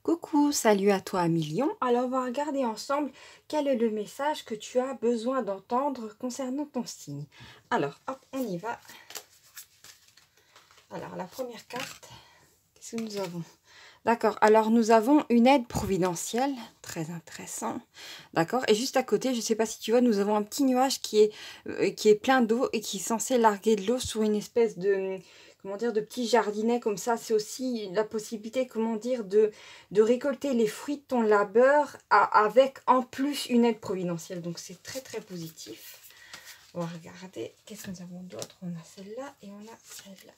Coucou, salut à toi Million. Alors on va regarder ensemble quel est le message que tu as besoin d'entendre concernant ton signe. Alors hop, on y va. Alors la première carte, qu'est-ce que nous avons? D'accord, alors nous avons une aide providentielle, très intéressant. D'accord, et juste à côté, je ne sais pas si tu vois, nous avons un petit nuage qui est plein d'eau et qui est censé larguer de l'eau sur une espèce de, comment dire, de petit jardinet comme ça. C'est aussi la possibilité, comment dire, de récolter les fruits de ton labeur avec en plus une aide providentielle. Donc c'est très très positif. On va regarder, qu'est-ce que nous avons d'autre? On a celle-là et on a celle-là.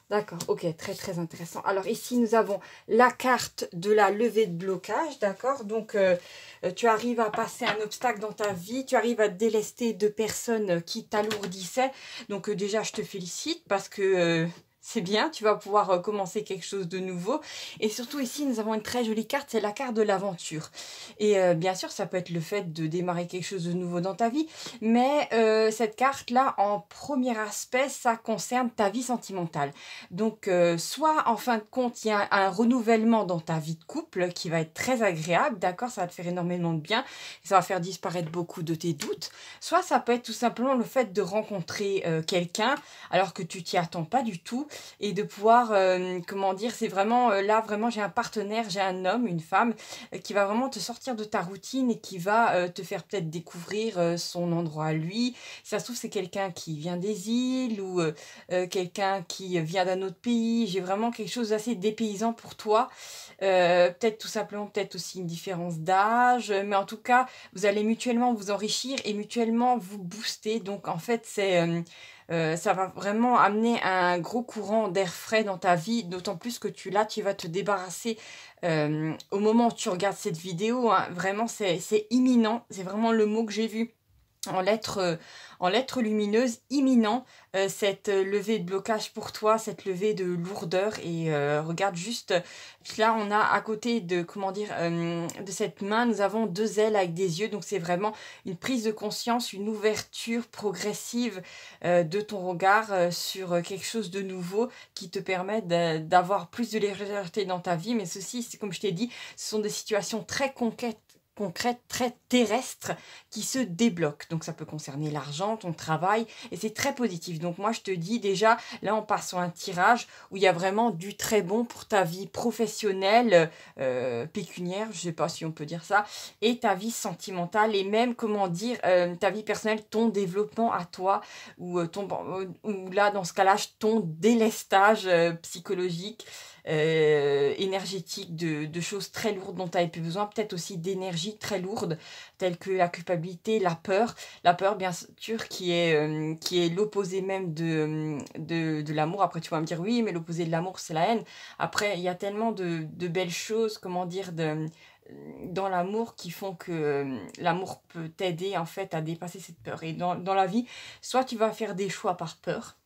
D'accord, ok, très très intéressant. Alors ici, nous avons la carte de la levée de blocage, d'accord? Donc, tu arrives à passer un obstacle dans ta vie, tu arrives à te délester de personnes qui t'alourdissaient. Donc déjà, je te félicite parce que c'est bien, tu vas pouvoir commencer quelque chose de nouveau. Et surtout ici, nous avons une très jolie carte, c'est la carte de l'aventure. Et bien sûr, ça peut être le fait de démarrer quelque chose de nouveau dans ta vie, mais cette carte-là, en premier aspect, ça concerne ta vie sentimentale. Donc, soit en fin de compte, il y a un renouvellement dans ta vie de couple qui va être très agréable, d'accord, ça va te faire énormément de bien, ça va faire disparaître beaucoup de tes doutes. Soit ça peut être tout simplement le fait de rencontrer quelqu'un alors que tu t'y attends pas du tout et de pouvoir, comment dire, c'est vraiment là, vraiment, j'ai un partenaire, j'ai un homme, une femme qui va vraiment te sortir de ta routine et qui va te faire peut-être découvrir son endroit à lui. Si ça se trouve, c'est quelqu'un qui vient des îles ou quelqu'un qui vient d'un autre pays. J'ai vraiment quelque chose d'assez dépaysant pour toi. Peut-être tout simplement, peut-être aussi une différence d'âge. Mais en tout cas, vous allez mutuellement vous enrichir et mutuellement vous booster. Donc en fait, ça va vraiment amener un gros courant d'air frais dans ta vie, d'autant plus que tu vas te débarrasser au moment où tu regardes cette vidéo, hein, vraiment c'est imminent, c'est vraiment le mot que j'ai vu en lettres lumineuses, imminent, cette levée de blocage pour toi, cette levée de lourdeur. Et regarde juste, là on a à côté de, comment dire, de cette main, nous avons deux ailes avec des yeux, donc c'est vraiment une prise de conscience, une ouverture progressive de ton regard sur quelque chose de nouveau qui te permet d'avoir plus de légèreté dans ta vie. Mais ceci, c'est comme je t'ai dit, ce sont des situations très concrètes, très terrestres qui se débloquent. Donc ça peut concerner l'argent, ton travail, et c'est très positif. Donc moi je te dis déjà, là on passe sur un tirage où il y a vraiment du très bon pour ta vie professionnelle, pécuniaire, je sais pas si on peut dire ça, et ta vie sentimentale, et même, comment dire, ta vie personnelle, ton développement à toi, ou là dans ce cas-là, ton délestage psychologique, énergétique de choses très lourdes dont tu avais plus besoin, peut-être aussi d'énergie très lourde, telle que la culpabilité, la peur, bien sûr, qui est l'opposé même de l'amour. Après tu vas me dire oui, mais l'opposé de l'amour c'est la haine. Après il y a tellement de belles choses, comment dire, dans l'amour qui font que l'amour peut t'aider en fait à dépasser cette peur. Et dans la vie, soit tu vas faire des choix par peur,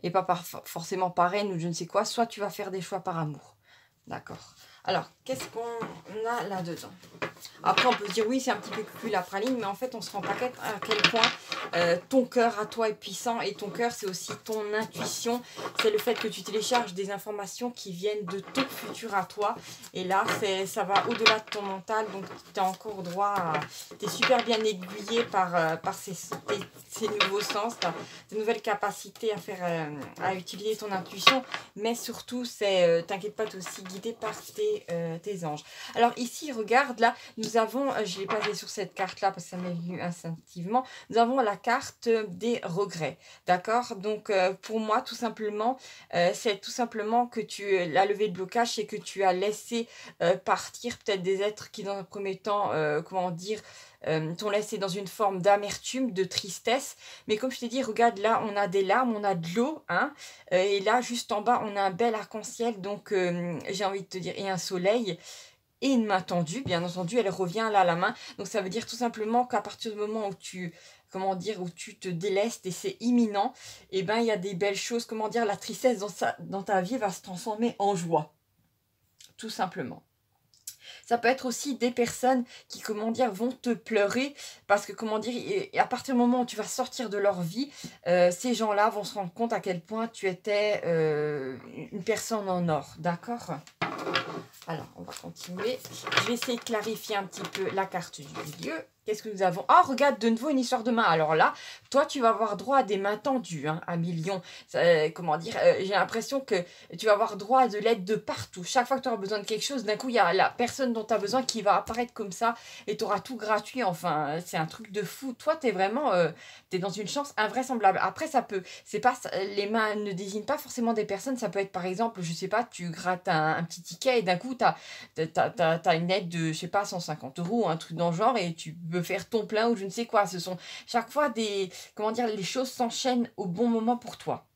et pas forcément par haine ou je ne sais quoi, soit tu vas faire des choix par amour. D'accord. Alors, qu'est-ce qu'on a là-dedans? Après, on peut se dire, oui, c'est un petit peu plus la praline, mais en fait, on se rend pas compte à quel point ton cœur à toi est puissant. Et ton cœur, c'est aussi ton intuition. C'est le fait que tu télécharges des informations qui viennent de ton futur à toi. Et là, ça va au-delà de ton mental. Donc, tu as encore droit à... Tu es super bien aiguillé par ces nouveaux sens. Tu as de nouvelles capacités à utiliser ton intuition. Mais surtout, t'inquiète pas, tu es aussi guidé par tes anges. Alors ici, regarde, là, nous avons, je l'ai passé sur cette carte-là parce que ça m'est venu instinctivement, nous avons la carte des regrets, d'accord? Donc, pour moi, tout simplement, c'est tout simplement que la levée de blocage, c'est que tu as laissé partir peut-être des êtres qui, dans un premier temps, comment dire, t'ont laissé dans une forme d'amertume, de tristesse. Mais comme je t'ai dit, regarde, là, on a des larmes, on a de l'eau, hein, et là, juste en bas, on a un bel arc-en-ciel, donc j'ai envie de te dire, et un soleil. Et une main tendue, bien entendu, elle revient là à la main. Donc ça veut dire tout simplement qu'à partir du moment où comment dire, où tu te délestes et c'est imminent, et ben il y a des belles choses, comment dire, la tristesse dans ta vie va se transformer en joie. Tout simplement. Ça peut être aussi des personnes qui, comment dire, vont te pleurer parce que, comment dire, et à partir du moment où tu vas sortir de leur vie, ces gens-là vont se rendre compte à quel point tu étais une personne en or, d'accord? Alors, on va continuer. Je vais essayer de clarifier un petit peu la carte du milieu. Qu'est-ce que nous avons? Ah, regarde, de nouveau une histoire de main. Alors là, toi, tu vas avoir droit à des mains tendues, hein, à millions. Comment dire, j'ai l'impression que tu vas avoir droit à de l'aide de partout. Chaque fois que tu auras besoin de quelque chose, d'un coup, il y a la personne dont tu as besoin qui va apparaître comme ça et tu auras tout gratuit. Enfin, c'est un truc de fou. Toi, tu es vraiment t'es dans une chance invraisemblable. Après, ça peut, c'est pas, les mains ne désignent pas forcément des personnes. Ça peut être, par exemple, je sais pas, tu grattes un petit ticket et d'un coup, t'as une aide de, je sais pas, 150 euros, un truc dans le genre, et tu peux faire ton plein ou je ne sais quoi. Ce sont chaque fois des, comment dire, les choses s'enchaînent au bon moment pour toi.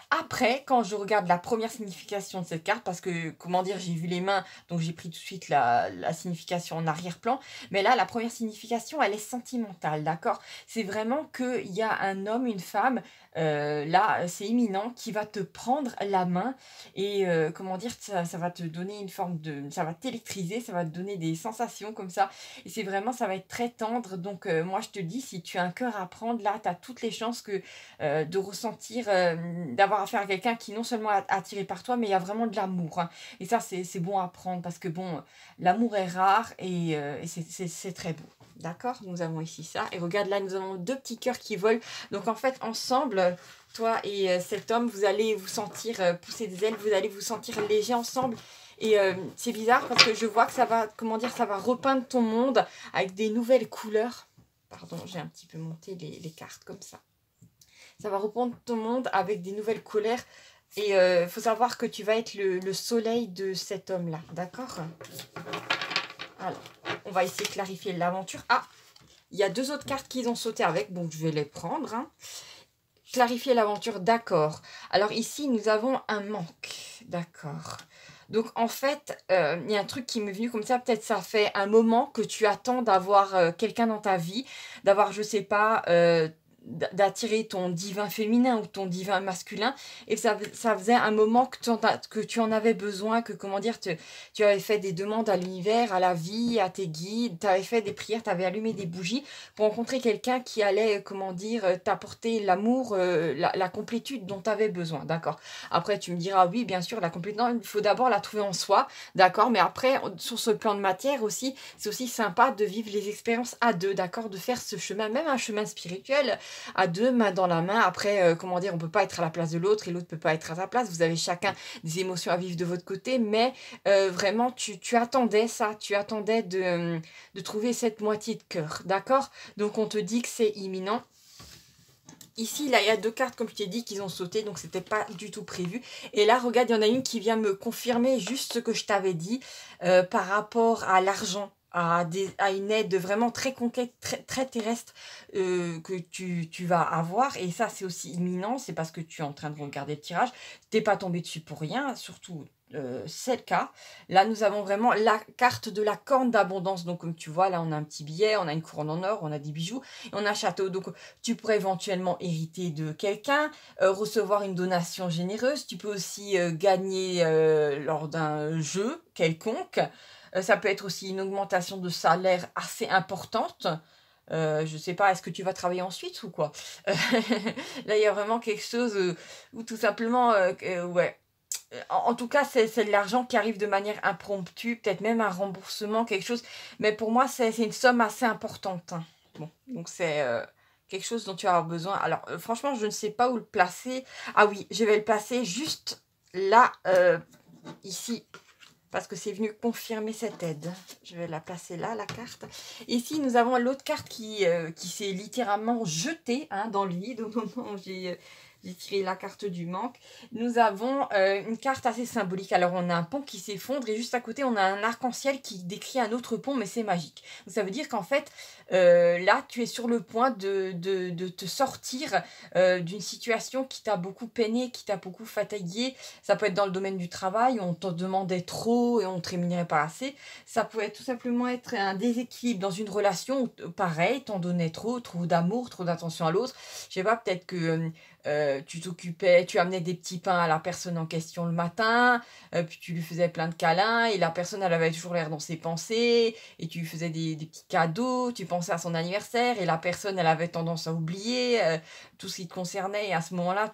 Après, quand je regarde la première signification de cette carte, parce que, comment dire, j'ai vu les mains, donc j'ai pris tout de suite la signification en arrière-plan, mais là, la première signification, elle est sentimentale, d'accord? C'est vraiment qu'il y a un homme, une femme, là, c'est imminent, qui va te prendre la main et, comment dire, ça va te donner une forme de... Ça va t'électriser, ça va te donner des sensations comme ça, et c'est vraiment, ça va être très tendre, donc moi, je te dis, si tu as un cœur à prendre, là, tu as toutes les chances que de ressentir, d'avoir affaire à quelqu'un qui non seulement est attiré par toi, mais il y a vraiment de l'amour, hein. Et ça, c'est bon à prendre parce que bon, l'amour est rare et c'est très beau. D'accord? Nous avons ici ça. Et regarde, là, nous avons deux petits cœurs qui volent. Donc, en fait, ensemble, toi et cet homme, vous allez vous sentir pousser des ailes, vous allez vous sentir léger ensemble. Et c'est bizarre parce que je vois que ça va, comment dire, ça va repeindre ton monde avec des nouvelles couleurs. Pardon, j'ai un petit peu monté les cartes comme ça. Ça va reprendre ton monde avec des nouvelles couleurs. Et il faut savoir que tu vas être le soleil de cet homme-là. D'accord? Alors, on va essayer de clarifier l'aventure. Ah, il y a deux autres cartes qu'ils ont sauté avec. Bon, je vais les prendre, hein. Clarifier l'aventure, d'accord. Alors ici, nous avons un manque. D'accord. Donc en fait, il y a un truc qui m'est venu comme ça. Peut-être ça fait un moment que tu attends d'avoir quelqu'un dans ta vie. D'avoir, je sais pas... d'attirer ton divin féminin ou ton divin masculin, et ça faisait un moment que tu en avais besoin, que comment dire, tu avais fait des demandes à l'univers, à la vie, à tes guides, tu avais fait des prières, tu avais allumé des bougies pour rencontrer quelqu'un qui allait, comment dire, t'apporter l'amour, la complétude dont tu avais besoin, d'accord? Après tu me diras, oui bien sûr, la complétude, non, il faut d'abord la trouver en soi, d'accord? Mais après, sur ce plan de matière aussi, c'est aussi sympa de vivre les expériences à deux, d'accord? De faire ce chemin, même un chemin spirituel, à deux, main dans la main. Après, comment dire, on peut pas être à la place de l'autre et l'autre peut pas être à ta place. Vous avez chacun des émotions à vivre de votre côté, mais vraiment, tu attendais ça, tu attendais de trouver cette moitié de cœur, d'accord? Donc, on te dit que c'est imminent. Ici, là, il y a deux cartes, comme je t'ai dit, qu'ils ont sauté, donc c'était pas du tout prévu. Et là, regarde, il y en a une qui vient me confirmer juste ce que je t'avais dit par rapport à l'argent. À une aide vraiment très concrète, très terrestre que tu vas avoir. Et ça, c'est aussi imminent. C'est parce que tu es en train de regarder le tirage. Tu n'es pas tombé dessus pour rien. Surtout, c'est le cas. Là, nous avons vraiment la carte de la corne d'abondance. Donc, comme tu vois, là, on a un petit billet, on a une couronne en or, on a des bijoux, et on a un château. Donc, tu pourrais éventuellement hériter de quelqu'un, recevoir une donation généreuse. Tu peux aussi gagner lors d'un jeu quelconque. Ça peut être aussi une augmentation de salaire assez importante. Je ne sais pas, est-ce que tu vas travailler ensuite ou quoi? Là, il y a vraiment quelque chose où tout simplement, ouais. En tout cas, c'est de l'argent qui arrive de manière impromptue, peut-être même un remboursement, quelque chose. Mais pour moi, c'est une somme assez importante, hein. Bon, donc c'est quelque chose dont tu vas avoir besoin. Alors, franchement, je ne sais pas où le placer. Ah oui, je vais le placer juste là, ici, parce que c'est venu confirmer cette aide. Je vais la placer là, la carte. Ici, nous avons l'autre carte qui s'est littéralement jetée, hein, dans le vide au moment où j'ai tiré la carte du manque. Nous avons une carte assez symbolique. Alors, on a un pont qui s'effondre et juste à côté, on a un arc-en-ciel qui décrit un autre pont, mais c'est magique. Donc, ça veut dire qu'en fait, là, tu es sur le point de te sortir d'une situation qui t'a beaucoup peiné, qui t'a beaucoup fatigué. Ça peut être dans le domaine du travail, où on te demandait trop et on ne te rémunérait pas assez. Ça peut être tout simplement être un déséquilibre dans une relation où, pareil, t'en donnais trop d'amour, trop d'attention à l'autre. Je sais pas, peut-être que tu t'occupais, tu amenais des petits pains à la personne en question le matin, puis tu lui faisais plein de câlins, et la personne, elle avait toujours l'air dans ses pensées, et tu lui faisais des petits cadeaux, tu pensais à son anniversaire, et la personne, elle avait tendance à oublier tout ce qui te concernait, et à ce moment-là,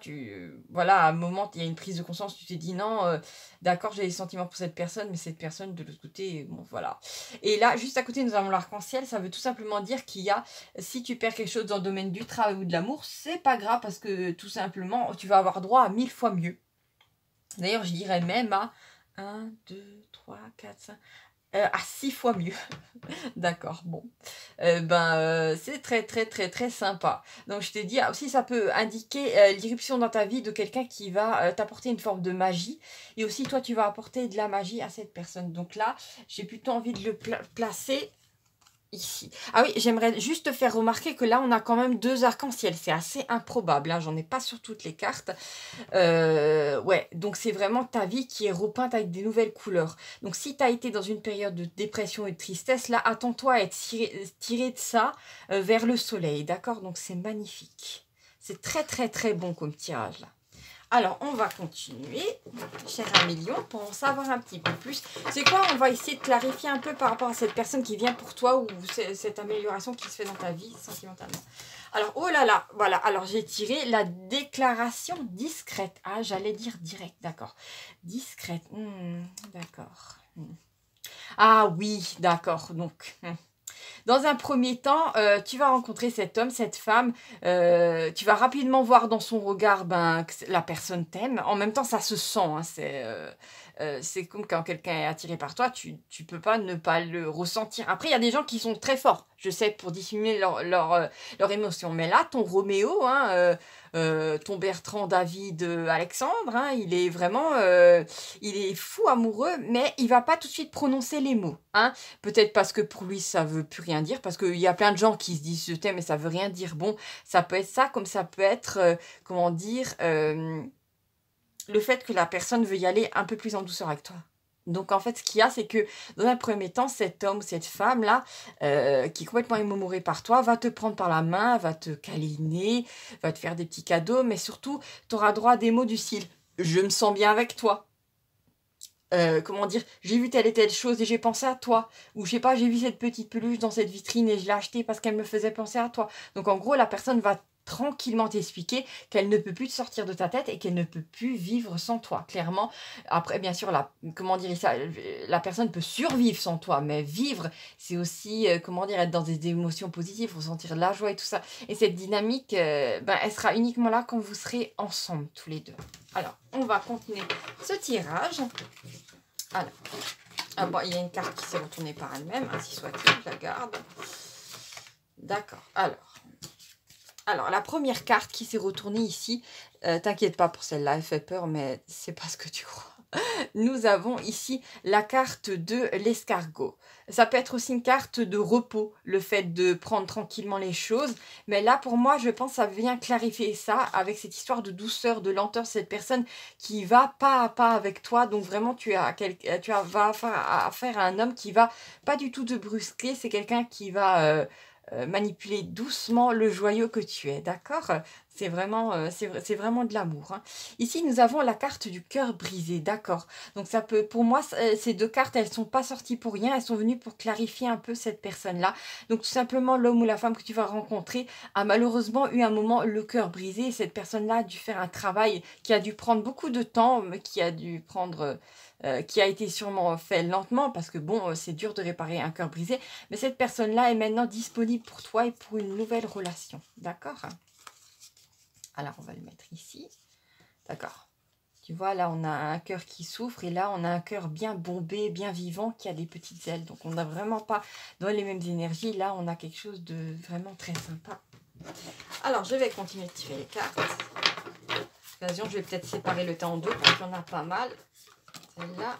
voilà, à un moment, il y a une prise de conscience, tu t'es dit non, d'accord, j'ai des sentiments pour cette personne, mais cette personne, de l'autre côté, bon, voilà. Et là, juste à côté, nous avons l'arc-en-ciel, ça veut tout simplement dire qu'il y a, si tu perds quelque chose dans le domaine du travail ou de l'amour, c'est pas grave, parce que tout simplement, tu vas avoir droit à 1000 fois mieux. D'ailleurs, je dirais même à 1, 2, 3, 4, 5, à 6 fois mieux. D'accord, bon. C'est très, très, très, très sympa. Donc, je t'ai dit, aussi, ça peut indiquer l'irruption dans ta vie de quelqu'un qui va t'apporter une forme de magie. Et aussi, toi, tu vas apporter de la magie à cette personne. Donc là, j'ai plutôt envie de le placer ici. Ah oui, j'aimerais juste te faire remarquer que là, on a quand même 2 arcs-en-ciel. C'est assez improbable, hein, j'en ai pas sur toutes les cartes. Ouais, donc c'est vraiment ta vie qui est repeinte avec des nouvelles couleurs. Donc si tu as été dans une période de dépression et de tristesse, là, attends-toi à être tiré de ça vers le soleil, d'accord? Donc c'est magnifique. C'est très, très, très bon comme tirage, là. Alors, on va continuer, cher Amélion, pour en savoir un petit peu plus. C'est quoi? On va essayer de clarifier un peu par rapport à cette personne qui vient pour toi ou cette amélioration qui se fait dans ta vie sentimentalement. Alors, oh là là, voilà. Alors, j'ai tiré la déclaration discrète. Ah, j'allais dire direct, d'accord. Discrète, d'accord. Ah oui, d'accord, donc... Dans un premier temps, tu vas rencontrer cet homme, cette femme. Tu vas rapidement voir dans son regard que la personne t'aime. En même temps, ça se sent. Hein, c'est comme quand quelqu'un est attiré par toi, tu peux pas ne pas le ressentir. Après, il y a des gens qui sont très forts, je sais, pour dissimuler leur émotion. Mais là, ton Roméo, hein, ton Bertrand, David, Alexandre, hein, il est vraiment... il est fou amoureux, mais il va pas tout de suite prononcer les mots. Hein. Peut-être parce que pour lui, ça veut plus rien dire, parce qu'il y a plein de gens qui se disent je t'aime, mais ça veut rien dire. Bon, ça peut être ça, comme ça peut être, comment dire, le fait que la personne veut y aller un peu plus en douceur avec toi. Donc en fait, ce qu'il y a, c'est que dans un premier temps, cet homme ou cette femme-là, qui est complètement émomorée par toi, va te prendre par la main, va te câliner, va te faire des petits cadeaux, mais surtout, tu auras droit à des mots du style « je me sens bien avec toi ». Comment dire, j'ai vu telle et telle chose et j'ai pensé à toi. Ou je sais pas, j'ai vu cette petite peluche dans cette vitrine et je l'ai achetée parce qu'elle me faisait penser à toi. Donc en gros, la personne va tranquillement t'expliquer qu'elle ne peut plus te sortir de ta tête et qu'elle ne peut plus vivre sans toi, clairement. Après, bien sûr, comment dire ça, la personne peut survivre sans toi, mais vivre, c'est aussi, comment dire, être dans des émotions positives, ressentir de la joie et tout ça. Et cette dynamique, elle sera uniquement là quand vous serez ensemble, tous les deux. Alors, on va continuer ce tirage. Alors, bon, il y a une carte qui s'est retournée par elle-même, ainsi soit-il, je la garde. D'accord, alors, la première carte qui s'est retournée ici, t'inquiète pas pour celle-là, elle fait peur, mais c'est pas ce que tu crois. Nous avons ici la carte de l'escargot. Ça peut être aussi une carte de repos, le fait de prendre tranquillement les choses. Mais là, pour moi, je pense que ça vient clarifier ça avec cette histoire de douceur, de lenteur, cette personne qui va pas à pas avec toi. Donc vraiment, vas affaire à un homme qui va pas du tout te brusquer. C'est quelqu'un qui va... manipuler doucement le joyau que tu es, d'accord? C'est vraiment, c'est vraiment de l'amour. Hein. Ici, nous avons la carte du cœur brisé, d'accord? Donc ça peut, pour moi, ces 2 cartes, elles sont pas sorties pour rien, elles sont venues pour clarifier un peu cette personne-là. Donc tout simplement, l'homme ou la femme que tu vas rencontrer a malheureusement eu un moment le cœur brisé. Et cette personne-là a dû faire un travail qui a dû prendre beaucoup de temps, mais qui a dû prendre... qui a été sûrement fait lentement, parce que bon, c'est dur de réparer un cœur brisé, mais cette personne-là est maintenant disponible pour toi et pour une nouvelle relation, d'accord? Alors, on va le mettre ici, d'accord. Tu vois, là, on a un cœur qui souffre, et là, on a un cœur bien bombé, bien vivant, qui a des petites ailes, donc on n'a vraiment pas dans les mêmes énergies. Là, on a quelque chose de vraiment très sympa. Alors, je vais continuer de tirer les cartes. À l'occasion, je vais peut-être séparer le temps en 2, parce qu'il y en a pas mal. Celle-là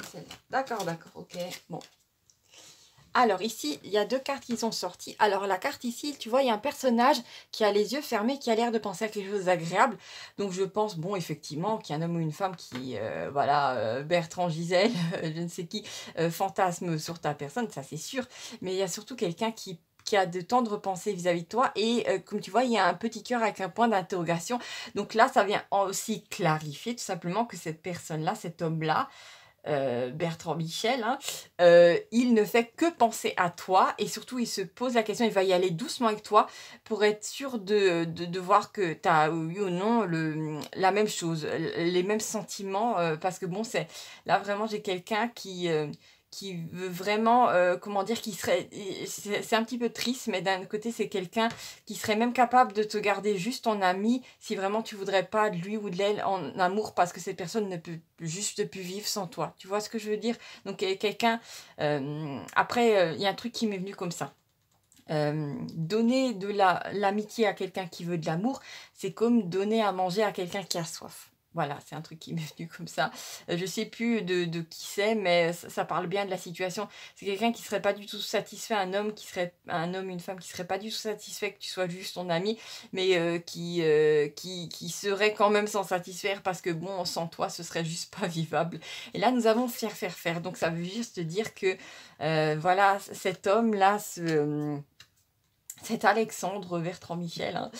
et celle-là. D'accord, ok. Bon. Alors ici, il y a 2 cartes qui sont sorties. Alors la carte ici, tu vois, il y a un personnage qui a les yeux fermés, qui a l'air de penser à quelque chose d'agréable. Donc je pense, bon, effectivement, qu'il y a un homme ou une femme qui, voilà, Bertrand, Gisèle, je ne sais qui, fantasme sur ta personne, ça c'est sûr. Mais il y a surtout quelqu'un qui qui a de tendres pensées vis-à-vis de toi. Et comme tu vois, il y a un petit cœur avec un point d'interrogation. Donc là, ça vient aussi clarifier tout simplement que cette personne-là, cet homme-là, Bertrand Michel, hein, il ne fait que penser à toi et surtout il se pose la question, il va y aller doucement avec toi pour être sûr de voir que tu as oui ou non la même chose, les mêmes sentiments, parce que bon, c'est là vraiment j'ai quelqu'un qui veut vraiment, comment dire, qui serait, c'est un petit peu triste, mais d'un côté c'est quelqu'un qui serait même capable de te garder juste en ami si vraiment tu voudrais pas de lui ou de l'elle en amour parce que cette personne ne peut juste plus vivre sans toi. Tu vois ce que je veux dire? Donc quelqu'un... après, il y a un truc qui m'est venu comme ça. Donner de l'amitié à quelqu'un qui veut de l'amour, c'est comme donner à manger à quelqu'un qui a soif. Voilà, c'est un truc qui m'est venu comme ça. Je sais plus de qui c'est, mais ça parle bien de la situation. C'est quelqu'un qui serait pas du tout satisfait, un homme, une femme qui serait pas du tout satisfait que tu sois juste ton ami, mais qui serait quand même sans satisfaire parce que bon, sans toi, ce serait juste pas vivable. Et là, nous avons faire. Donc ça veut juste dire que voilà, cet homme-là, cet Alexandre Bertrand Michel, hein,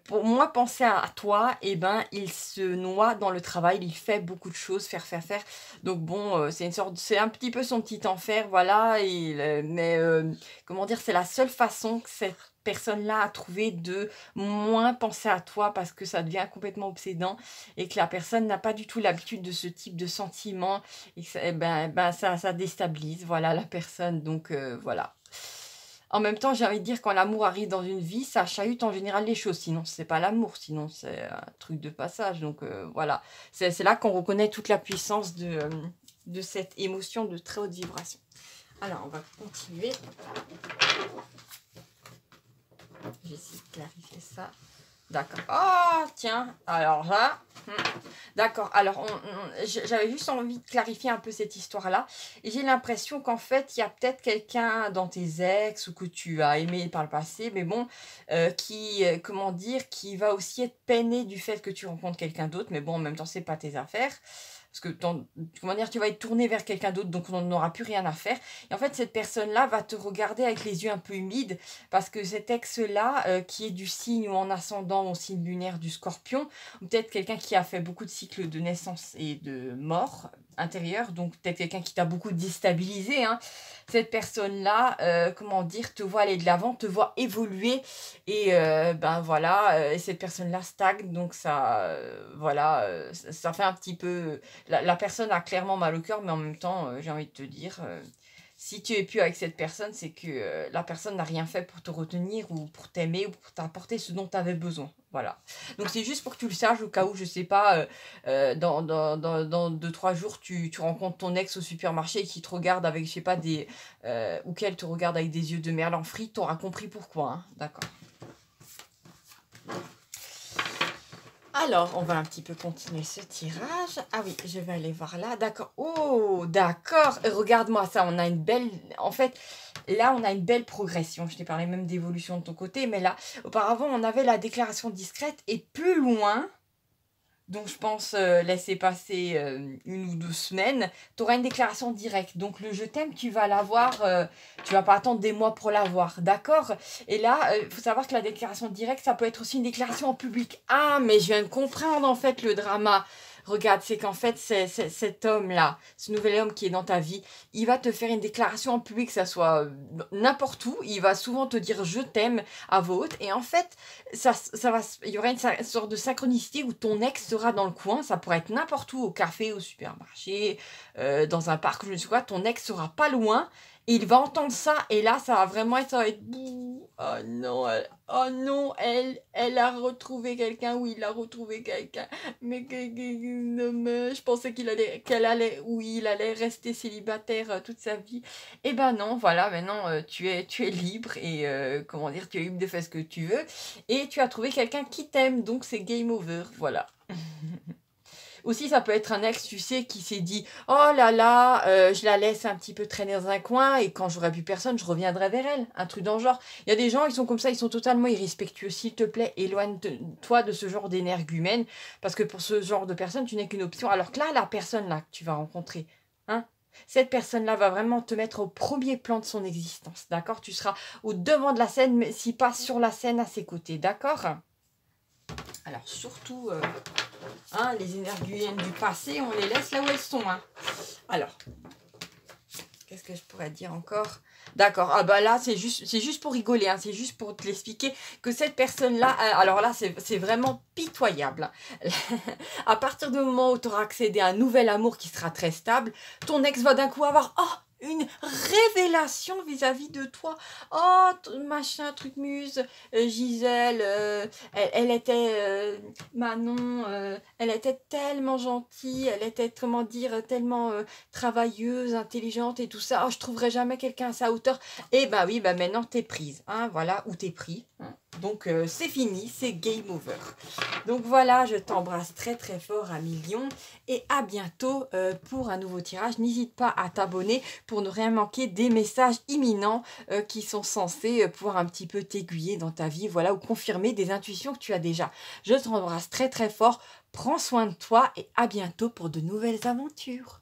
pour moi, penser à toi, et ben, il se noie dans le travail, il fait beaucoup de choses, faire. Donc bon, c'est un petit peu son petit enfer, voilà. Mais comment dire, c'est la seule façon que cette personne-là a trouvé de moins penser à toi parce que ça devient complètement obsédant et que la personne n'a pas du tout l'habitude de ce type de sentiment et que ça déstabilise, voilà, la personne. Donc voilà. En même temps, j'ai envie de dire, quand l'amour arrive dans une vie, ça chahute en général les choses. Sinon, c'est pas l'amour, sinon c'est un truc de passage. Donc voilà, c'est là qu'on reconnaît toute la puissance de cette émotion de très haute vibration. Alors, on va continuer. Je vais essayer de clarifier ça. D'accord. Oh, tiens, alors là... D'accord, alors j'avais juste envie de clarifier un peu cette histoire-là. Et j'ai l'impression qu'en fait, il y a peut-être quelqu'un dans tes ex ou que tu as aimé par le passé, mais bon, comment dire, qui va aussi être peiné du fait que tu rencontres quelqu'un d'autre. Mais bon, en même temps, c'est pas tes affaires. Parce que comment dire, tu vas être tourné vers quelqu'un d'autre, donc on n'aura plus rien à faire. Et en fait, cette personne-là va te regarder avec les yeux un peu humides, parce que cet ex-là, qui est du signe ou en ascendant au signe lunaire du Scorpion, ou peut-être quelqu'un qui a fait beaucoup de cycles de naissance et de mort intérieure, donc peut-être quelqu'un qui t'a beaucoup déstabilisé, hein. Cette personne-là, comment dire, te voit aller de l'avant, te voit évoluer, et ben voilà, et cette personne-là stagne, donc ça, voilà, ça fait un petit peu... La personne a clairement mal au cœur, mais en même temps, j'ai envie de te dire, si tu es plus avec cette personne, c'est que la personne n'a rien fait pour te retenir ou pour t'aimer ou pour t'apporter ce dont tu avais besoin. Voilà. Donc c'est juste pour que tu le saches au cas où, je sais pas, dans 2-3 jours, tu rencontres ton ex au supermarché et qu'il te regarde avec, je sais pas, ou qu'elle te regarde avec des yeux de merlan frit, tu auras compris pourquoi. Hein. D'accord. Alors, on va un petit peu continuer ce tirage. Ah oui, je vais aller voir là. D'accord. Oh, d'accord. Regarde-moi ça. On a une belle... En fait, là, on a une belle progression. Je t'ai parlé même d'évolution de ton côté. Mais là, auparavant, on avait la déclaration discrète. Et plus loin... Donc, je pense laisser passer 1 ou 2 semaines, tu auras une déclaration directe. Donc, le je t'aime, tu vas l'avoir, tu vas pas attendre des mois pour l'avoir, d'accord? Et là, il faut savoir que la déclaration directe, ça peut être aussi une déclaration en public. Ah, mais je viens de comprendre en fait le drama. Regarde, c'est qu'en fait, cet homme-là, ce nouvel homme qui est dans ta vie, il va te faire une déclaration en public, que ça soit n'importe où. Il va souvent te dire je t'aime à voix haute. Et en fait, il y aura une sorte de synchronicité où ton ex sera dans le coin. Ça pourrait être n'importe où, au café, au supermarché, dans un parc, je ne sais quoi. Ton ex sera pas loin. Et il va entendre ça, et là, ça va vraiment être, ça va être bouh, oh non, elle a retrouvé quelqu'un, oui, il a retrouvé quelqu'un, mais je pensais il allait rester célibataire toute sa vie. Et ben non, voilà, maintenant, tu es libre, et comment dire, tu es libre de faire ce que tu veux, et tu as trouvé quelqu'un qui t'aime, donc c'est game over, voilà. Aussi, ça peut être un ex, tu sais, qui s'est dit « Oh là là, je la laisse un petit peu traîner dans un coin et quand j'aurai plus personne, je reviendrai vers elle. » Un truc dans le genre. Il y a des gens, ils sont comme ça, ils sont totalement irrespectueux. S'il te plaît, éloigne-toi de ce genre d'énergumène parce que pour ce genre de personne, tu n'es qu'une option. Alors que là, la personne là que tu vas rencontrer, hein, Cette personne-là va vraiment te mettre au premier plan de son existence, d'accord? Tu seras au devant de la scène, mais si pas sur la scène à ses côtés, d'accord? Alors surtout, hein, les énergumènes du passé, on les laisse là où elles sont, hein. Alors, qu'est-ce que je pourrais dire encore? D'accord, ah bah là, c'est juste pour rigoler, hein, c'est juste pour te l'expliquer que cette personne-là, alors là, c'est vraiment pitoyable. À partir du moment où tu auras accédé à un nouvel amour qui sera très stable, ton ex va d'un coup avoir une révélation vis-à-vis de toi. Oh, machin, truc muse, Gisèle, elle était, Manon, elle était tellement gentille, elle était, comment dire, tellement travailleuse, intelligente et tout ça. Oh, je trouverai jamais quelqu'un à sa hauteur. Et bah oui, bah maintenant t'es prise, hein, voilà, ou t'es pris. Hein. Donc c'est fini, c'est game over. Donc voilà, je t'embrasse très très fort à millions et à bientôt pour un nouveau tirage. N'hésite pas à t'abonner pour ne rien manquer des messages imminents qui sont censés pouvoir un petit peu t'aiguiller dans ta vie, voilà, ou confirmer des intuitions que tu as déjà. Je t'embrasse très très fort, prends soin de toi et à bientôt pour de nouvelles aventures.